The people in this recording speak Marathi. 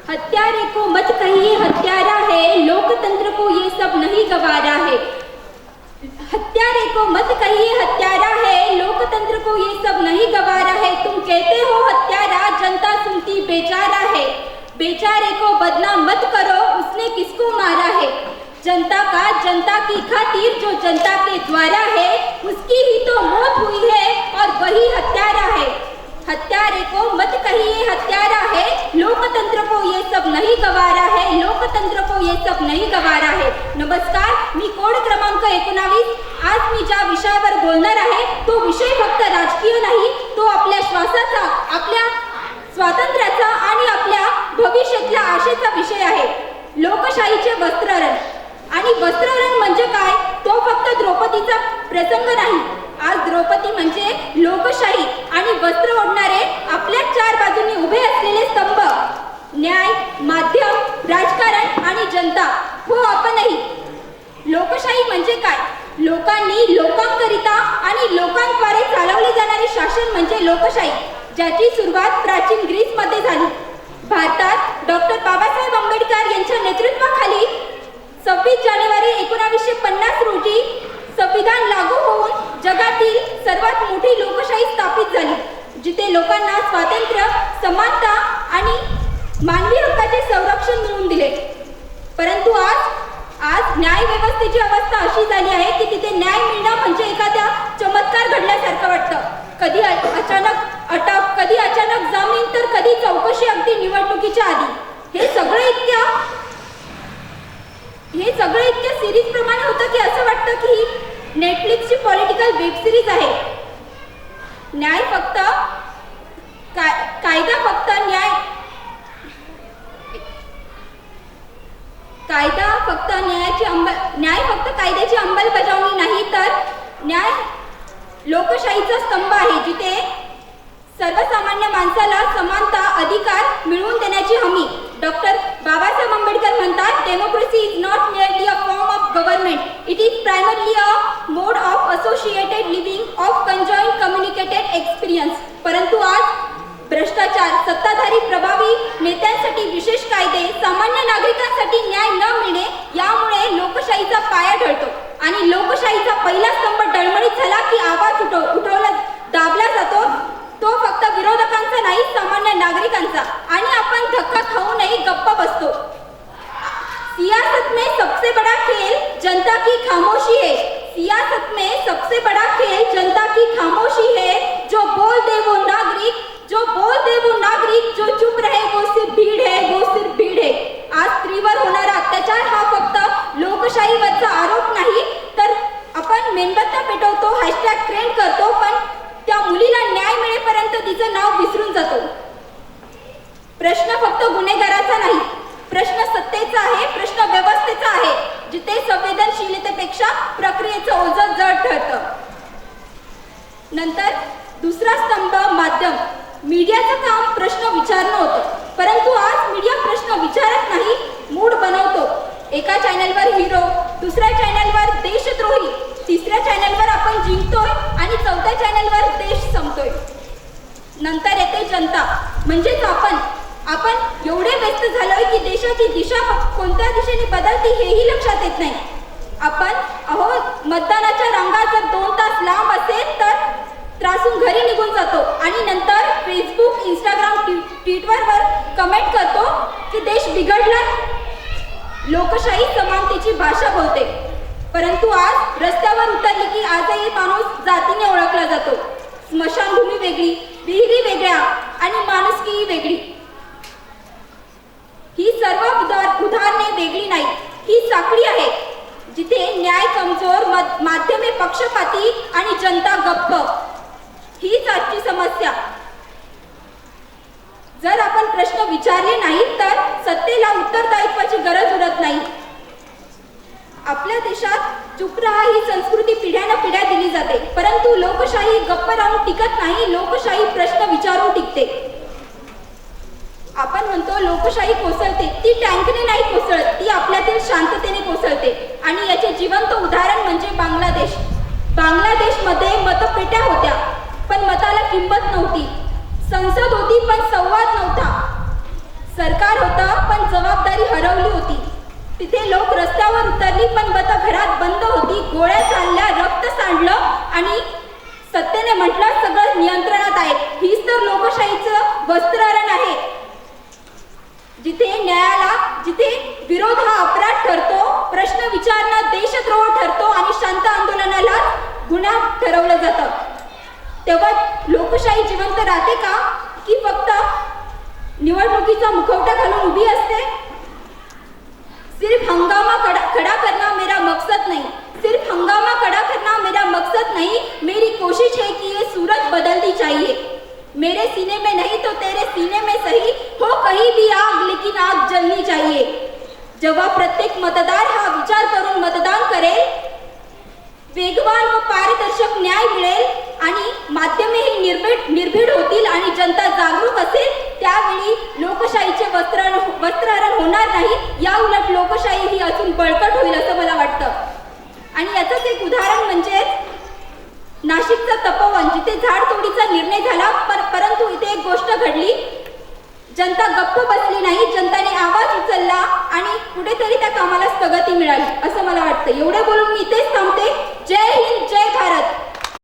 हत्यारे को मत कहिए हत्यारा है, लोकतंत्र को ये सब नहीं गवारा है। हत्यारे को मत कहिए हत्यारा है, लोकतंत्र को ये सब नहीं गवारा है। तुम कहते हो हत्यारा, जनता सुनती बेचारा है। बेचारे को बदनाम मत करो, उसने किसको मारा है। जनता का जनता की खातिर जो जनता के द्वारा है, उसकी ही तो मौत हुई है और वही हत्यारा है। हत्यारे को मत कहिए हत्यारा है, लोकतंत्र को ये सब नहीं गवारा है। लोकतंत्र को ये सब नहीं गवारा है। नमस्कार, मी कोड क्रमांक 19। आज मी ज्या विषयावर बोलणार आहे तो विषय फक्त राजकीय नाही, तो आपल्या श्वासाचा, आपल्या स्वातंत्र्याचा आणि आपल्या भविष्यातल्या आशेचा विषय आहे। लोकशाहीचे वस्त्रहरण। आणि वस्त्रहरण म्हणजे काय, तो फक्त द्रौपदीचा प्रसंग नाही। आज द्रौपदी म्हणजे लोकशाही आणि वस्त्र ओढणारे आपल्या चार बाजूंनी उभे असलेले स्तंभ, न्याय, माध्यम, राजकारण आणि जनता। हो, आपणही। लोकशाही म्हणजे काय, लोकांनी लोकांकरिता आणि लोकांद्वारे चालवले जाणारे शासन म्हणजे लोकशाही, ज्याची सुरुवात प्राचीन ग्रीसमध्ये झाली। भारतात डॉक्टर बाबासाहेब आंबेडकर यांच्या नेतृत्वाखाली 26 जानेवारी 1950 रोजी संविधान लागू होऊन जगातील सर्वात मोठी लोकशाही स्थापित झाली, जिथे लोकांना स्वातंत्र्य, समानता आणि मानवी हक्काचे संरक्षण मिळवून दिले। परंतु आज न्याय व्यवस्थेची अवस्था अशी झाली आहे की तिथे न्याय मिळणं म्हणजे एखाद्या चमत्कार घडल्यासारखं वाटतं। कधी अचानक अटक, कधी अचानक जामीन, तर कधी चौकशी अगदी निवडणुकीच्या आधी। हे सगळं इतक्या सिरीज प्रमाणे होतं की असं वाटतं की नेटफ्लिक्सची पॉलिटिकल वेब सिरीज आहे। न्याय फक्त कायदा फक्त न्याय फक्त कायद्याची अंमलबजावणी नाही, तर न्याय लोकशाहीचा स्तंभ आहे, जिथे सर्वसामान्य माणसाला समानता, अधिकार मिळवून देण्याची हमी। डॉक्टर बाबासाहेब आंबेडकर म्हणतात, democracy is not merely a form of government, it is primarily a mode of associated living, of conjoint communicated experience. परंतु आज भ्रष्टाचार, सत्ताधारी प्रभावी नेत्यांसाठी विशेष कायदे, सामान्य नागरिकांसाठी न्याय न मिळणे, यामुळे लोकशाहीचा पाया ढळतो आणि लोकशाहीचा पहिला स्तंभ डळमळीत झाला की आवाज उठवला, दाबला जातो, तो फक्त विरोधकांचा नाही, सामान्य नागरिकांचा। आणि आपण धक्का खाऊ नये, गप्प बसतो। सियासत में सबसे बड़ा खेल जनता की खामोशी है। सियासत में सबसे बड़ा खेल जनता की खामोशी है। जो बोल दे वो नागरिक, जो चुप रहे वो सिर्फ भीड़ है। आज स्त्रीवर होणारा अत्याचार हा फक्त लोकशाहीवरचा आरोप नाही, तर आपण मेणबत्त्या पेटवतो, हॅशटॅग ट्रेंड करतो, पण त्या मुलीला न्याय मिळेपर्यंत तिचं नाव विसरून जातो। प्रश्न फक्त गुन्हेगाराचा नाही, प्रश्न सत्तेचा आहे, प्रश्न व्यवस्थेचा आहे, जिथे संवेदनशीलतेपेक्षा प्रक्रियेचं ओझं जड ठरतं। नंतर दुसरा स्तंभ माध्यम। मीडियाचं काम प्रश्न विचारणं होतं, परंतु आज मीडिया प्रश्न विचारत नाही, मूड बनवतो। एका चॅनलवर हिरो, दुसऱ्या चॅनलवर देशद्रोही, तिसऱ्या चॅनलवर आपण जिंकतोय आणि चौथ्या चॅनलवर देश संपतोय। नंतर येते जनता, म्हणजेच आपण एवढे व्यस्त झालोय की देशाची दिशा कोणत्या दिशेने बदलते हेही लक्षात येत नाही। आपण मतदानाच्या रांगा जर 2 तास लांब असेल तर त्रासून घरी निघून जातो आणि नंतर फेसबुक, इंस्टाग्राम, ट्विटरवर कमेंट करतो की देश बिघडला। लोकशाही समानतेची भाषा बोलते, परंतु आज रस्त्यावर उतरली की आजही माणूस जातीने ओळखला जातो। स्मशानभूमी वेगळी, विहिरी वेगळ्या आणि माणुसकी वेगळी। ही सर्व उदाहरणे वेगळी नाही, ही साखळी आहे, जिथे न्याय कमजोर, माध्यमे पक्षपाती आणि जनता गप्प। हीच आजची समस्या। जर आपण प्रश्न विचारले नाही तर सत्तेला उत्तरदायित्वाची गरज उरत नाही। आपल्या देशात चुप रहा ही संस्कृती पिढ्यानपिढ्या दिली जाते, परंतु लोकशाही गप्प राहून टिकत नाही, लोकशाही प्रश्न विचारून टिकते। आपण म्हणतो लोकशाही कोसळते, ती टँकने नाही कोसळत, ती आपल्यातील शांततेने कोसळते। आणि याचे जिवंत उदाहरण म्हणजे बांगलादेशमध्ये मतपेट्या होत्या, पण मताला किंमत नव्हती। संसद होती पण संवाद नव्हता। सरकार होतं जबाबदारी हरवली होती. तिथे लोक रस्त्यावर उतरली, पण मतं घरात बंद होती. गोळ्या चालल्या, रक्त सांडलं आणि सत्तेने म्हटलं सगळं नियंत्रणात आहे. हीच तर लोकशाहीचं वस्त्रहरण आहे. जिथे विरोध हा अपराध ठरतो, प्रश्न विचारणं देशद्रोह ठरतो आणि शांत आंदोलनाला गुन्हा ठरवलं जातं, तेव्हा लोकशाही जिवंत राहते का, की फक्त निवडणुकीचा मुखवटा घालून उभी असते? सिर्फ हंगामा खड़ा करना मेरा मकसद नहीं, सिर्फ हंगामा खड़ा करना मेरा मकसद नहीं, मेरी कोशिश है कि ये सूरत बदलनी चाहिए. मेरे सीने में नहीं तो तेरे सीने में सही, हो कहीं भी आग लेकिन आग जलनी चाहिए. जेव्हा प्रत्येक मतदार हा विचार करून मतदान करेल, वेगवान व पारदर्शक न्याय मिळेल आणि माध्यमेही निर्भीड होतील आणि जनता जागरूक असेल, त्यावेळी लोकशाहीचे वस्त्रहरण होणार नाही. या उलट लोकशाही ही अजून बळकट होईल असं मला वाटतं. आणि याचंच एक उदाहरण म्हणजे नाशिकचा तपोवन, जिथे झाड तोडीचा निर्णय झाला, परंतु इथे एक गोष्ट घडली. जनता गप्प बसली नाही, जनताने आवाज उचलला आणि कुठेतरी त्या कामाला स्थगिती मिळाली असं मला वाटतं. एवढे बोलून मी इथेच थांबते. जय हिंद, जय भारत.